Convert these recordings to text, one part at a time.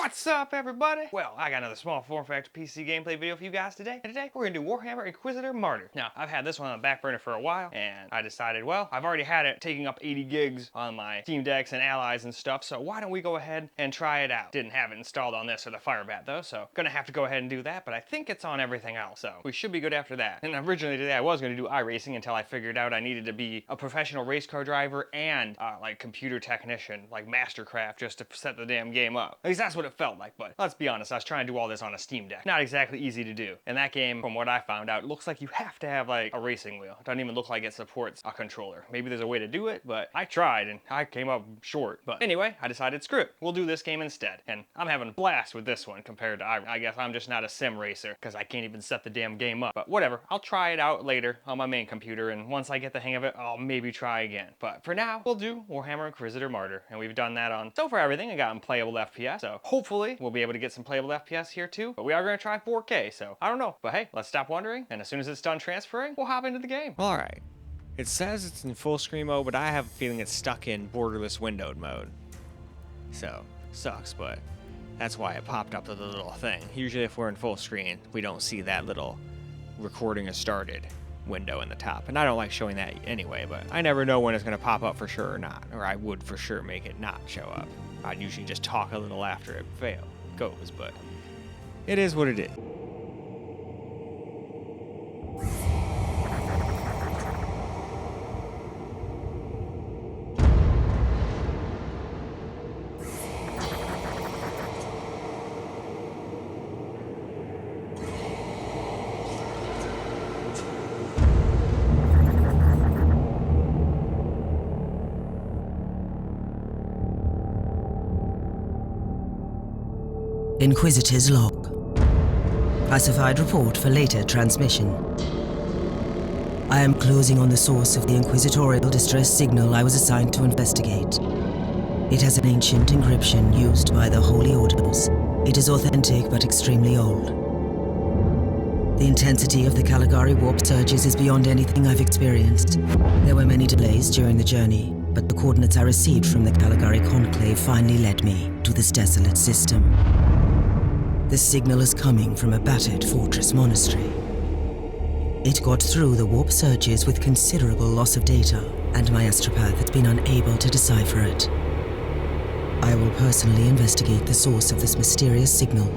What's up, everybody? Well, I got another small form factor PC gameplay video for you guys today. And today, we're gonna do Warhammer Inquisitor Martyr. Now, I've had this one on the back burner for a while, and I decided, well, I've already had it taking up 80 gigs on my Steam Decks and allies and stuff, so why don't we go ahead and try it out? Didn't have it installed on this or the Firebat, though, so gonna have to go ahead and do that, but I think it's on everything else, so we should be good after that. And originally today, I was gonna do iRacing until I figured out I needed to be a professional race car driver and, like, computer technician, like Mastercraft, just to set the damn game up. At least that's what it felt like, but let's be honest, I was trying to do all this on a Steam Deck. Not exactly easy to do. And that game, from what I found out, looks like you have to have like a racing wheel. It doesn't even look like it supports a controller. Maybe there's a way to do it, but I tried and I came up short. But anyway, I decided, screw it, we'll do this game instead. And I'm having a blast with this one compared to I guess I'm just not a sim racer because I can't even set the damn game up. But whatever, I'll try it out later on my main computer, and once I get the hang of it, I'll maybe try again. But for now, we'll do Warhammer Inquisitor Martyr, and we've done that on, so far everything, I got in playable FPS, so hopefully we'll be able to get some playable FPS here too, but we are going to try 4K, so I don't know. But hey, let's stop wondering, and as soon as it's done transferring, we'll hop into the game. Alright, it says it's in full screen mode, but I have a feeling it's stuck in borderless windowed mode. So, sucks, but that's why it popped up to the little thing. Usually if we're in full screen, we don't see that little recording has started window in the top, and I don't like showing that anyway, but I never know when it's going to pop up for sure or not, or I would for sure make it not show up. I'd usually just talk a little after it goes, but it is what it is. Inquisitor's log. Classified report for later transmission. I am closing on the source of the inquisitorial distress signal I was assigned to investigate. It has an ancient encryption used by the Holy Orders. It is authentic but extremely old. The intensity of the Caligari warp surges is beyond anything I've experienced. There were many delays during the journey, but the coordinates I received from the Caligari conclave finally led me to this desolate system. The signal is coming from a battered fortress monastery. It got through the warp surges with considerable loss of data, and my astropath has been unable to decipher it. I will personally investigate the source of this mysterious signal.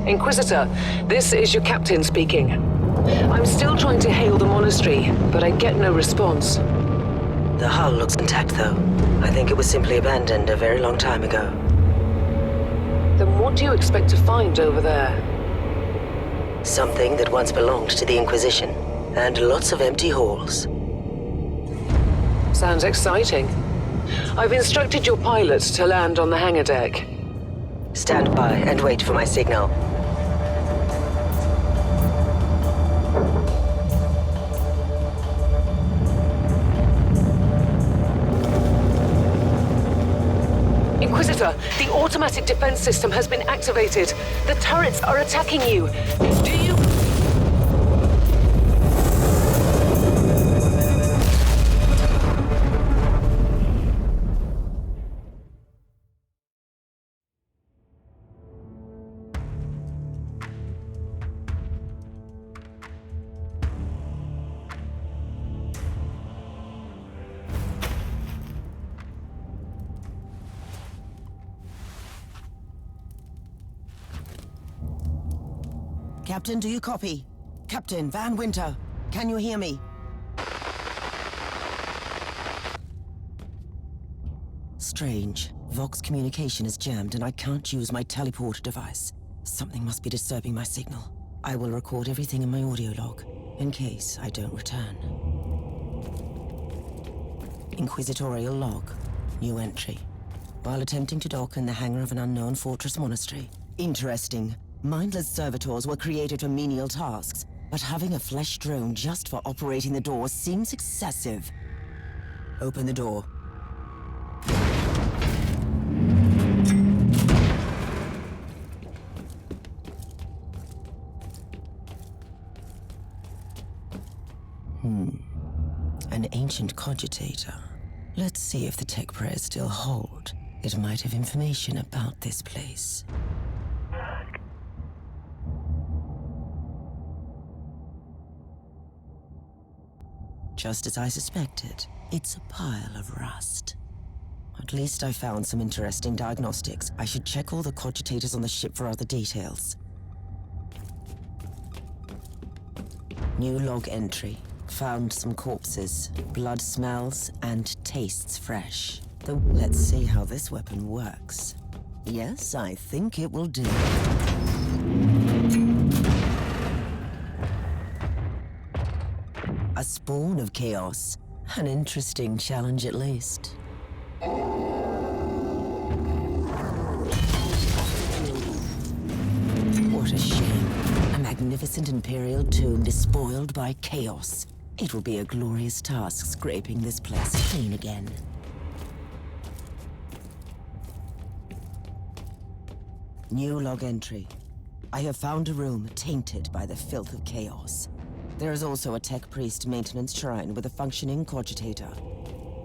Inquisitor, this is your captain speaking. I'm still trying to hail the monastery, but I get no response. The hull looks intact, though. I think it was simply abandoned a very long time ago. Then what do you expect to find over there? Something that once belonged to the Inquisition, and lots of empty halls. Sounds exciting. I've instructed your pilots to land on the hangar deck. Stand by and wait for my signal. Inquisitor, the automatic defense system has been activated. The turrets are attacking you. Do you... Captain, do you copy? Captain Van Winter, can you hear me? Strange. Vox communication is jammed and I can't use my teleport device. Something must be disturbing my signal. I will record everything in my audio log, in case I don't return. Inquisitorial log. New entry. While attempting to dock in the hangar of an unknown fortress monastery. Interesting. Mindless servitors were created for menial tasks, but having a flesh drone just for operating the door seems excessive. Open the door. An ancient cogitator. Let's see if the tech prayers still hold. It might have information about this place. Just as I suspected, it's a pile of rust. At least I found some interesting diagnostics. I should check all the cogitators on the ship for other details. New log entry. Found some corpses. Blood smells and tastes fresh. Let's see how this weapon works. Yes, I think it will do. A spawn of chaos. An interesting challenge at least. What a shame. A magnificent Imperial tomb despoiled by chaos. It will be a glorious task scraping this place clean again. New log entry. I have found a room tainted by the filth of chaos. There is also a tech priest maintenance shrine with a functioning cogitator.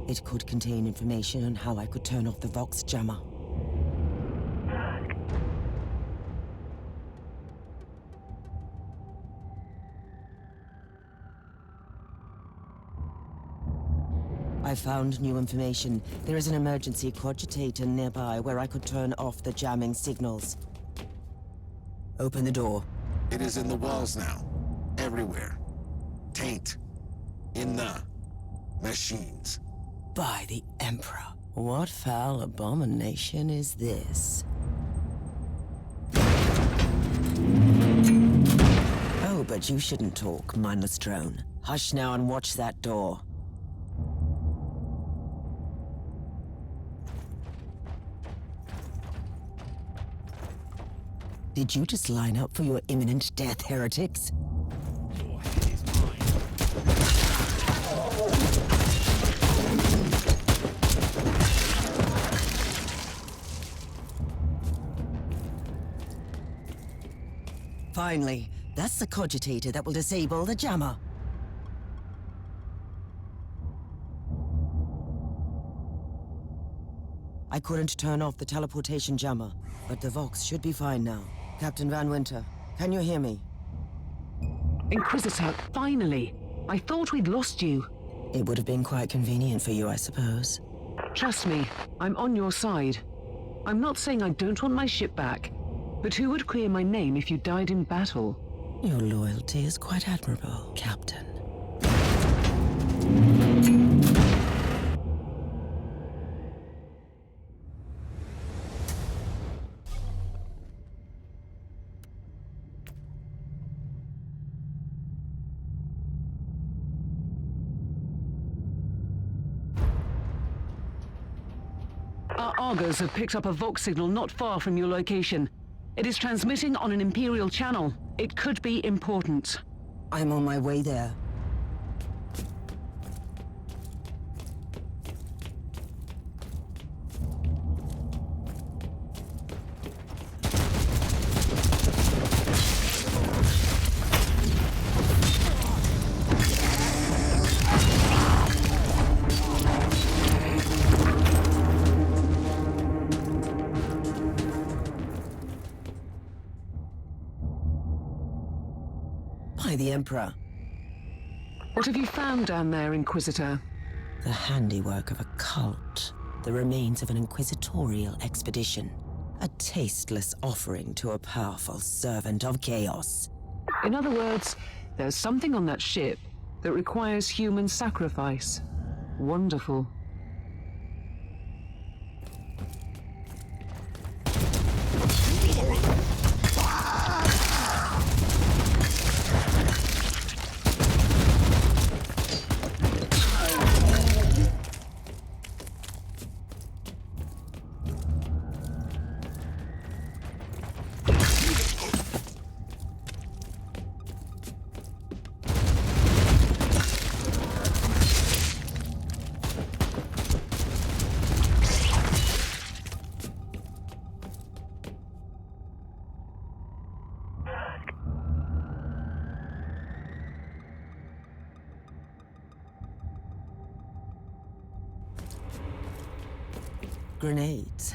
It could contain information on how I could turn off the Vox jammer. I found new information. There is an emergency cogitator nearby where I could turn off the jamming signals. Open the door. It is in the walls now. Everywhere. Taint. In the machines. By the Emperor. What foul abomination is this? Oh, but you shouldn't talk, mindless drone. Hush now and watch that door. Did you just line up for your imminent death, heretics? Your head is mine. Finally, that's the cogitator that will disable the jammer. I couldn't turn off the teleportation jammer, but the Vox should be fine now. Captain Van Winter, can you hear me? Inquisitor, finally! I thought we'd lost you. It would have been quite convenient for you, I suppose. Trust me, I'm on your side. I'm not saying I don't want my ship back, but who would clear my name if you died in battle? Your loyalty is quite admirable, Captain. Our Argos have picked up a Vox signal not far from your location. It is transmitting on an Imperial channel. It could be important. I'm on my way there. By the Emperor. What have you found down there, Inquisitor? The handiwork of a cult. The remains of an inquisitorial expedition. A tasteless offering to a powerful servant of chaos. In other words, there's something on that ship that requires human sacrifice. Wonderful. grenades.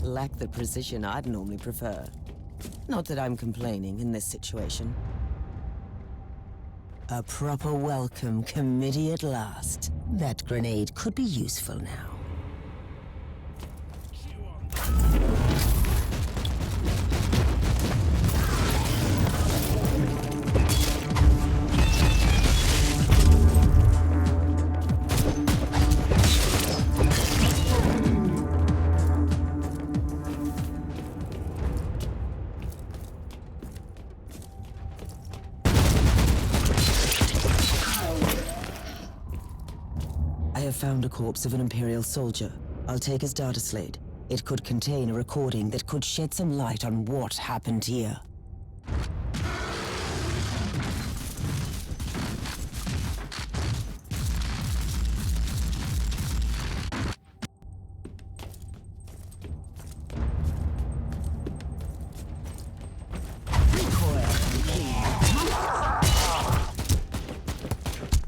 Lack the precision I'd normally prefer. Not that I'm complaining in this situation. A proper welcome committee at last. That grenade could be useful now. I have found a corpse of an Imperial soldier. I'll take his data slate. It could contain a recording that could shed some light on what happened here.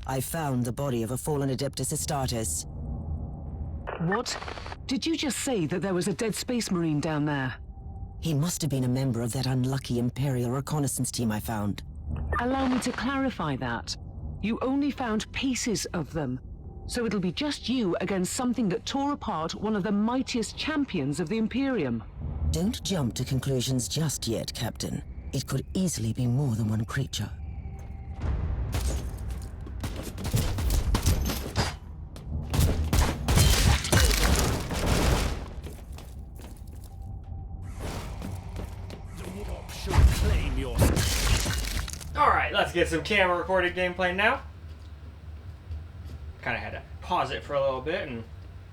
I found the body of a fallen Adeptus Astartes. What? Did you just say that there was a dead Space Marine down there? He must have been a member of that unlucky Imperial reconnaissance team I found. Allow me to clarify that. You only found pieces of them. So it'll be just you against something that tore apart one of the mightiest champions of the Imperium. Don't jump to conclusions just yet, Captain. It could easily be more than one creature. Alright, let's get some camera recorded gameplay now. Kind of had to pause it for a little bit and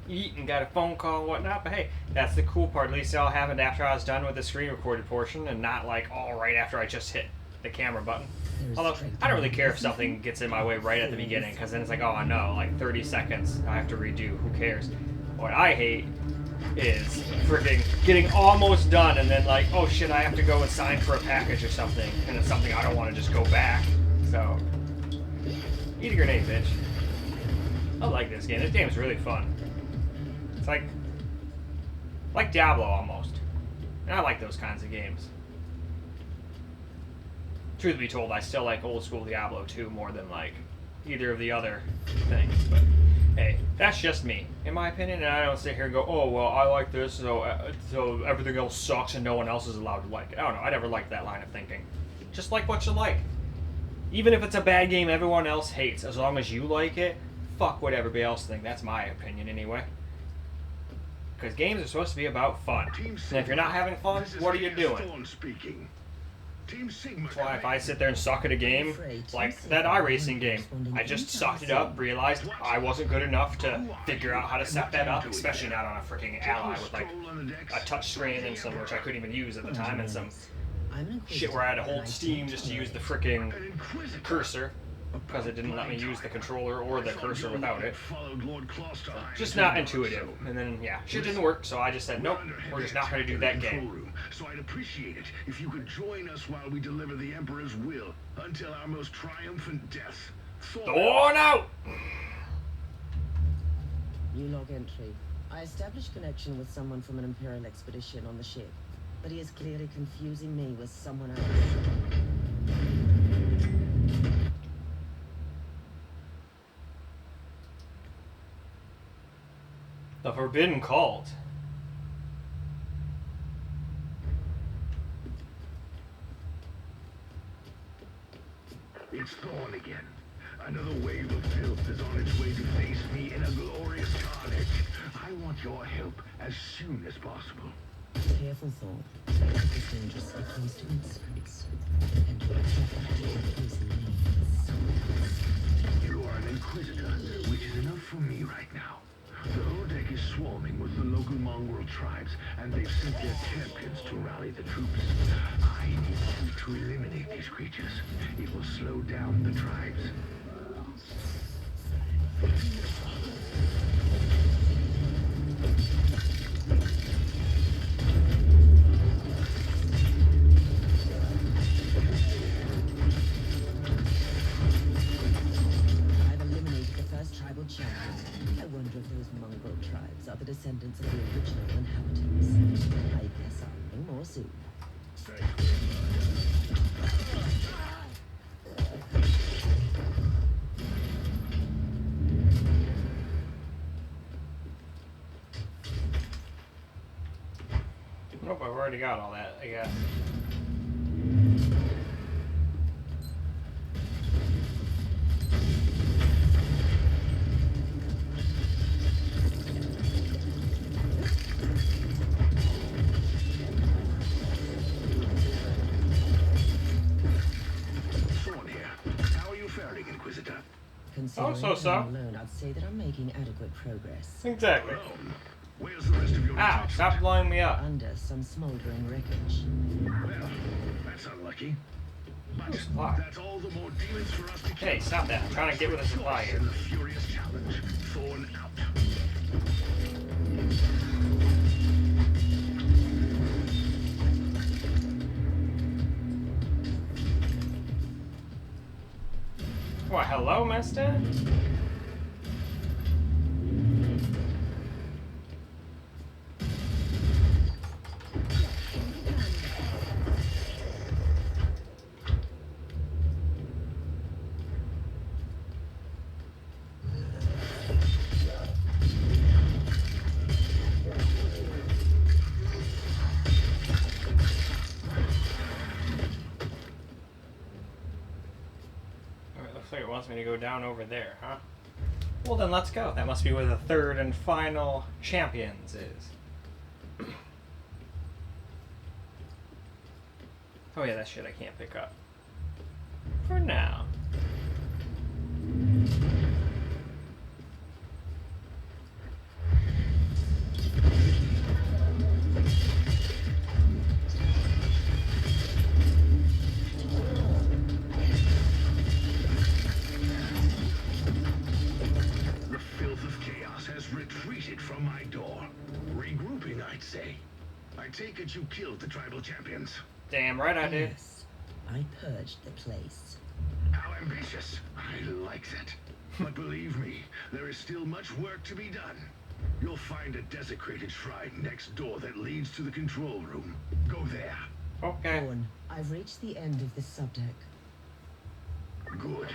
eat and got a phone call and whatnot, but hey, that's the cool part. At least it all happened after I was done with the screen recorded portion and not like all right after I just hit the camera button. Although, I don't really care if something gets in my way right at the beginning, because then it's like, oh no, like 30 seconds I have to redo, who cares? What I hate is freaking getting almost done and then like, oh shit, I have to go and sign for a package or something, and it's something I don't want to just go back. So, eat a grenade, bitch. I like this game. This game is really fun. It's like Diablo almost. And I like those kinds of games. Truth be told, I still like old school Diablo 2 more than like either of the other things, but hey, that's just me, in my opinion, and I don't sit here and go, oh, well, I like this, so everything else sucks and no one else is allowed to like it. I don't know, I never liked that line of thinking. Just like what you like. Even if it's a bad game everyone else hates, as long as you like it, fuck what everybody else thinks. That's my opinion anyway. Because games are supposed to be about fun. And if you're not having fun, what are you doing? That's why if I sit there and suck at a game, like that iRacing game, I just sucked it up, realized I wasn't good enough to figure out how to set that up, especially not on a freaking Ally with like a touch screen and some, which I couldn't even use at the time, and some shit where I had to hold Steam just to use the freaking cursor, because it didn't let me use the controller or the cursor without it. So, just not intuitive. And then, yeah, shit didn't work, so I just said, nope, we're just not going to do that game. So I'd appreciate it if you could join us while we deliver the Emperor's will until our most triumphant death. Thorn out! New log entry. I established connection with someone from an Imperial expedition on the ship, but he is clearly confusing me with someone else. The Forbidden Cult. It's Thorn again. Another wave of filth is on its way to face me in a glorious carnage. I want your help as soon as possible. Careful, Thorn. This dangerously close to instruments. And to You are an Inquisitor, which is enough for me right now. The whole deck is swarming with the local mongrel tribes, and they've sent their champions to rally the troops. I need you to eliminate these creatures. It will slow down the tribes. I've eliminated the first tribal champion. I wonder if those mongrel tribes are the descendants of the original inhabitants. I guess I'll know more soon. Nope, I've already got all that, I guess. Thorn here. How are you faring, Inquisitor? Considering so. I'm alone, I'd say that I'm making adequate progress. Exactly. Alone? Where's the rest of your Ow, detachment? stop blowing me up. Under some smoldering wreckage. Well, that's unlucky. But supply. that's all the more demons for us to kill. Hey, stop that. I'm trying to get with the supply here. In the furious challenge. Thorn out. What, hello, mister? Looks like it wants me to go down over there, huh? Well, then let's go. That must be where the third and final champions is. Oh yeah, that shit I can't pick up. For now. The filth of chaos has retreated from my door. Regrouping, I'd say. I take it you killed the tribal champions. Damn right I did. Yes, I purged the place. How ambitious. I like that. But believe me, there is still much work to be done. You'll find a desecrated shrine next door that leads to the control room. Go there. Okay. Owen, I've reached the end of this subdeck. Good.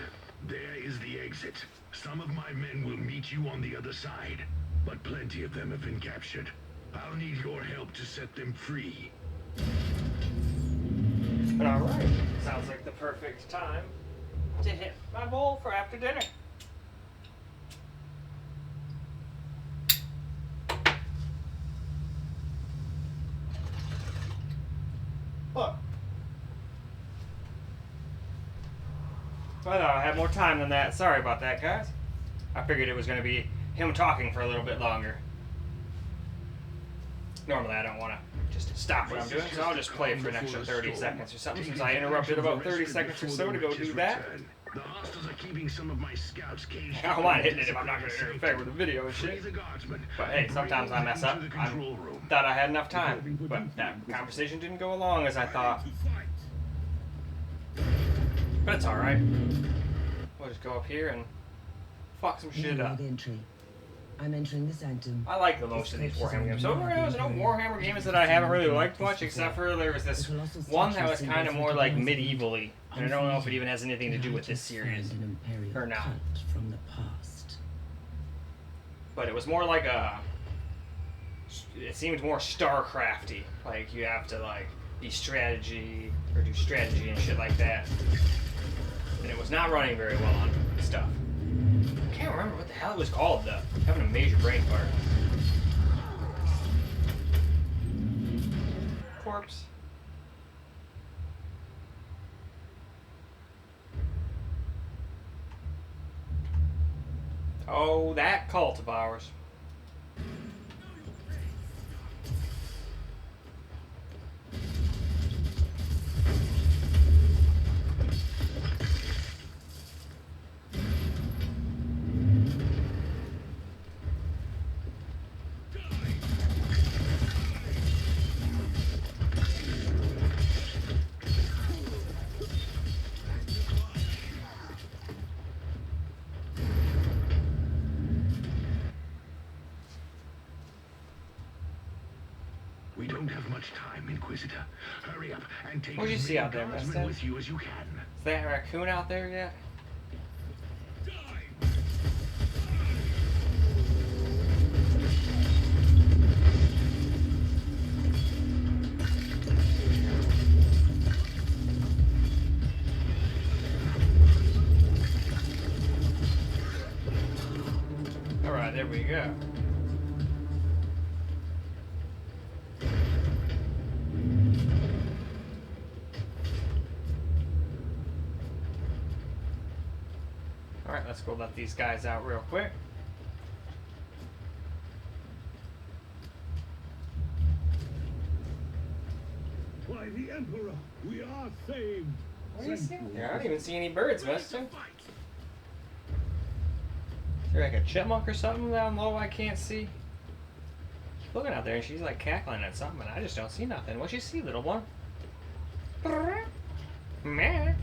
There is the exit. Some of my men will meet you on the other side, but plenty of them have been captured. I'll need your help to set them free. But alright. Sounds like the perfect time to hit my bowl for after dinner. Look. I thought I had more time than that. Sorry about that, guys. I figured it was going to be him talking for a little bit longer. Normally I don't want to just stop what I'm doing, so I'll just play it for an extra 30 seconds or something, since I interrupted about 30 seconds or so to go do that. The hostiles are keeping some of my scouts caged. I don't mind hitting it if I'm not going to interfere with the video and shit. But hey, sometimes I mess up. I thought I had enough time, but that conversation didn't go along as I thought. But it's alright. We'll just go up here and fuck some shit up. Entry. I'm entering the sanctum. I like the most of these Warhammer games. So there's no Warhammer games that I haven't really liked much, except for there was this one that was kind of more like medievally. And I don't know if it even has anything to do with this series or not. From the past. But it was more like a... It seemed more StarCrafty. Like you have to like be strategy or do strategy and shit like that. And it was not running very well on stuff. I can't remember what the hell it was called though. I'm having a major brain fart. Corpse. Oh, that cult of ours. have much time, Inquisitor. Hurry up and take What'd you as see many out there, guardsmen Mister? with you as you can. Is that raccoon out there yet? Alright, there we go. Alright, let's go let these guys out real quick. By the Emperor, we are saved. What do you see? I don't even see any birds, mister. Is there like a chipmunk or something down low I can't see? She's looking out there and she's like cackling at something and I just don't see nothing. What you see, little one? Meh.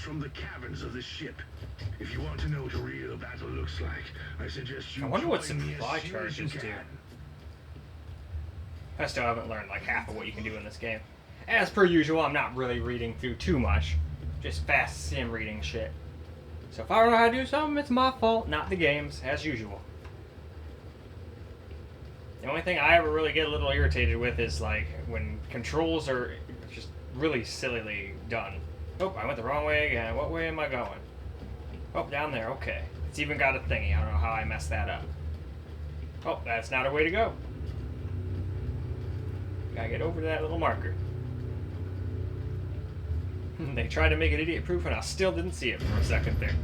From the caverns of the ship. If you want to know what a real battle looks like, I suggest you. I wonder what join me supply as soon as you charges do. can. I still haven't learned like half of what you can do in this game. As per usual, I'm not really reading through too much. Just fast sim reading shit. So if I don't know how to do something, it's my fault, not the game's, as usual. The only thing I ever really get a little irritated with is like when controls are just really sillily done. Oh, I went the wrong way again. What way am I going? Oh, down there. Okay. It's even got a thingy. I don't know how I messed that up. Oh, that's not a way to go. Gotta get over to that little marker. They tried to make it idiot-proof, and I still didn't see it for a second there.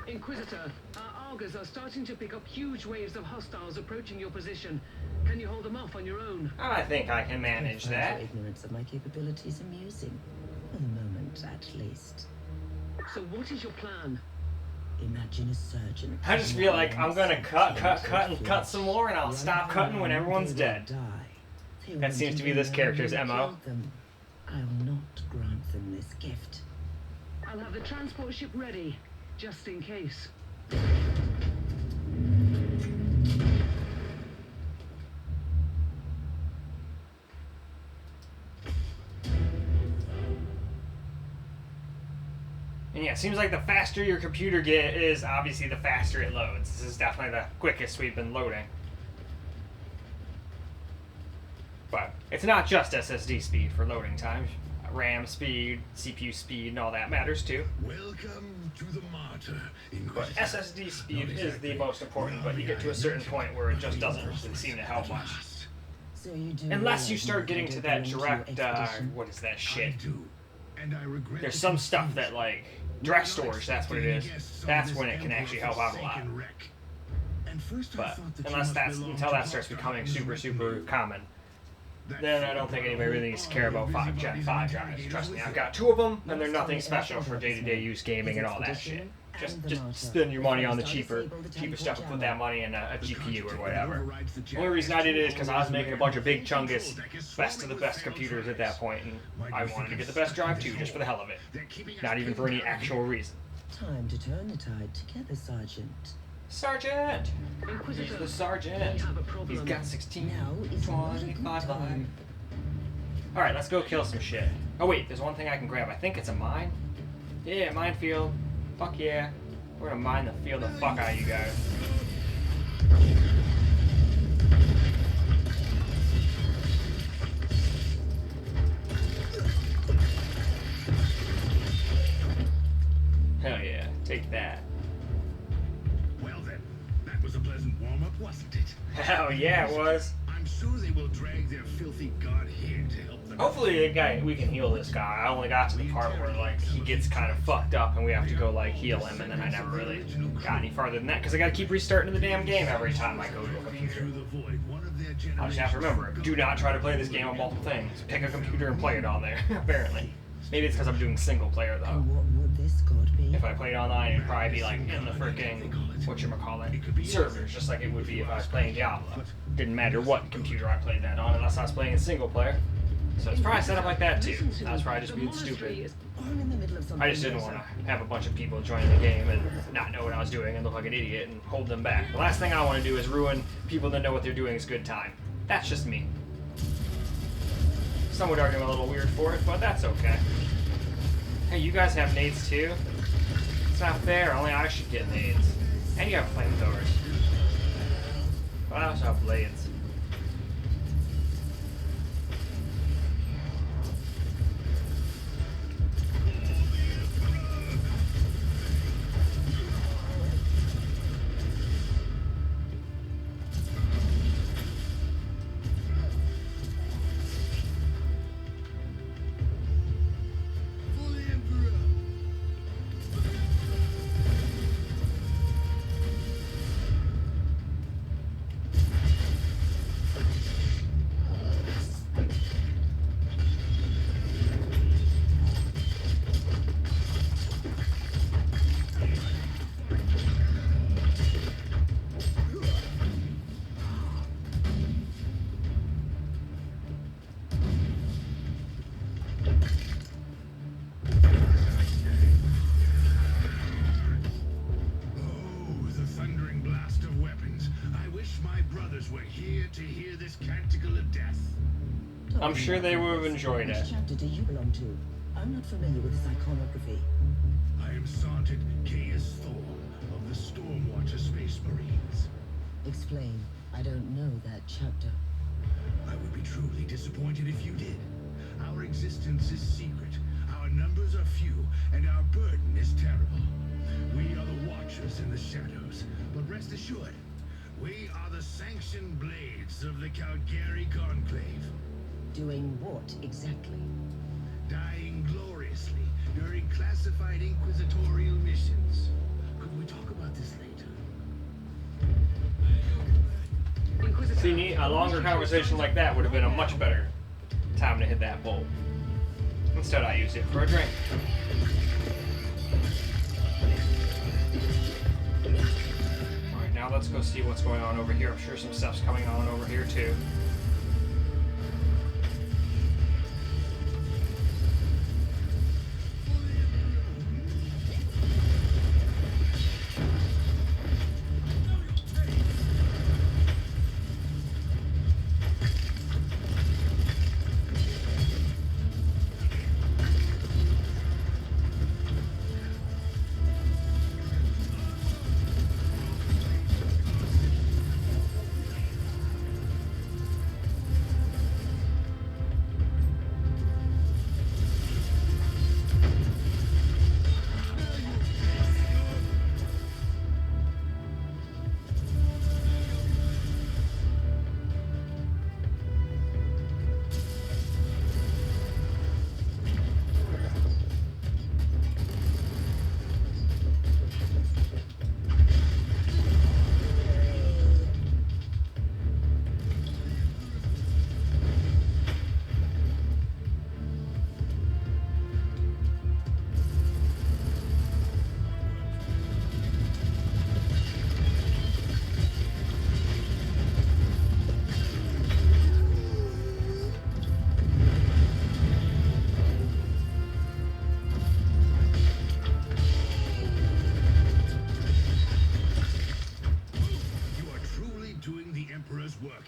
Inquisitor, our augurs are starting to pick up huge waves of hostiles approaching your position. Can you hold them off on your own? I think I can manage that. Your ignorance of my capabilities amusing. For the moment, at least. So what is your plan? Imagine a surgeon. I just feel like I'm gonna cut some more, and I'll stop cutting when everyone's dead. That seems to be this character's MO. I will not grant them this gift. I'll have the transport ship ready, just in case. And yeah, it seems like the faster your computer is, obviously the faster it loads. This is definitely the quickest we've been loading. But it's not just SSD speed for loading time. RAM speed, CPU speed, and all that matters too. Welcome to the Martyr. But SSD speed is the most important, but you get to a certain point where it just doesn't really seem to help much. So you do Unless you start getting to that direct, what is that shit? There's some stuff that like, direct storage, that's what it is. That's when it can actually help out a lot. But until that starts becoming super, super common, then I don't think anybody really needs to care about Gen 5 drives. Trust me, I've got 2 of them, and they're nothing special for day-to-day use gaming and all that shit. Just spend your money on the cheaper stuff and put that money in a GPU or whatever. The only reason I did it is because I was making a bunch of big chungus, best of the best computers at that point, and I wanted to get the best drive too, just for the hell of it. Not even for any actual reason. Time to turn the tide together, Sergeant. Sergeant! Inquisitor, He's the sergeant. we have a problem. He's got 16, Now is not a good 25 life. time. Alright, let's go kill some shit. Oh wait, there's one thing I can grab. I think it's a mine. Yeah, minefield. Fuck yeah. We're gonna mine the field the fuck out of you guys. Hell yeah, take that. Well then, that was a pleasant warm-up, wasn't it? Hell yeah, it was. I'm sure they will drag their filthy god here to help them. Hopefully we can heal this guy. I only got to the part where like he gets kind of fucked up and we have to go like heal him, and then I never really got any farther than that because I gotta keep restarting the damn game every time I go to a computer. I just have to remember, do not try to play this game on multiple things. Pick a computer and play it on there, apparently. Maybe it's because I'm doing single player though. And what would this god be? If I played online, it'd probably be like in the freaking, whatchamacallit, servers, just like it would be if I was playing Diablo. Didn't matter what computer I played that on, unless I was playing in single player. So it's probably set up like that too. I was probably just being stupid. I'm in the middle of something. I just didn't want to have a bunch of people joining the game and not know what I was doing and look like an idiot and hold them back. The last thing I want to do is ruin people that know what they're doing is good time. That's just me. Some would argue I'm a little weird for it, but that's okay. Hey, you guys have nades too? It's not fair, only I should get nades. And you have flamethrowers. But I also have blades. I'm sure they would have enjoyed it. Which chapter do you belong to? I'm not familiar with this iconography. I am Sergeant Caius Thorne of the Stormwatcher Space Marines. Explain. I don't know that chapter. I would be truly disappointed if you did. Our existence is secret, our numbers are few, and our burden is terrible. We are the Watchers in the shadows, but rest assured, we are the sanctioned blades of the Calgary Conclave. Doing what exactly? Dying gloriously during classified inquisitorial missions. Could we talk about this later? See, a longer conversation like that would have been a much better time to hit that bolt. Instead, I used it for a drink. Alright, now let's go see what's going on over here. I'm sure some stuff's coming on over here, too.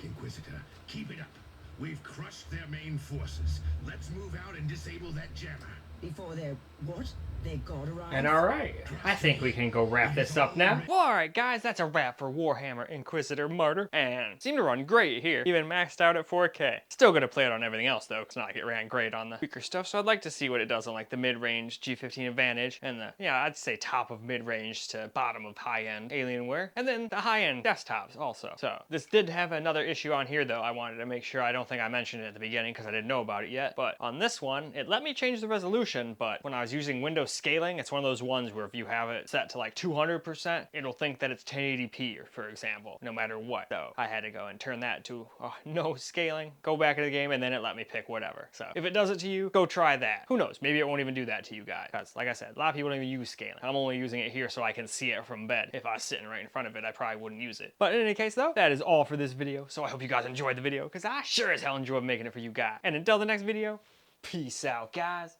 Inquisitor. Keep it up. We've crushed their main forces. Let's move out and disable that jammer. before their what? Their god arrives. And alright, I think we can go wrap this up now. Well, alright guys, that's a wrap for Warhammer Inquisitor Martyr, and seemed to run great here, even maxed out at 4K. Still gonna play it on everything else though, it's not like it ran great on the weaker stuff, so I'd like to see what it does on like the mid-range G15 Advantage, and the, yeah, I'd say top of mid-range to bottom of high-end Alienware, and then the high-end desktops also. So, this did have another issue on here though, I wanted to make sure, I don't think I mentioned it at the beginning because I didn't know about it yet, but on this one, it let me change the resolution, but when I was using Windows scaling, it's one of those ones where if you have it set to like 200%, it'll think that it's 1080p, for example, no matter what. So I had to go and turn that to no scaling, go back into the game, and then it let me pick whatever. So if it does it to you, go try that. Who knows? Maybe it won't even do that to you guys. Because like I said, a lot of people don't even use scaling. I'm only using it here so I can see it from bed. If I was sitting right in front of it, I probably wouldn't use it. But in any case though, that is all for this video. So I hope you guys enjoyed the video because I sure as hell enjoyed making it for you guys. And until the next video, peace out guys.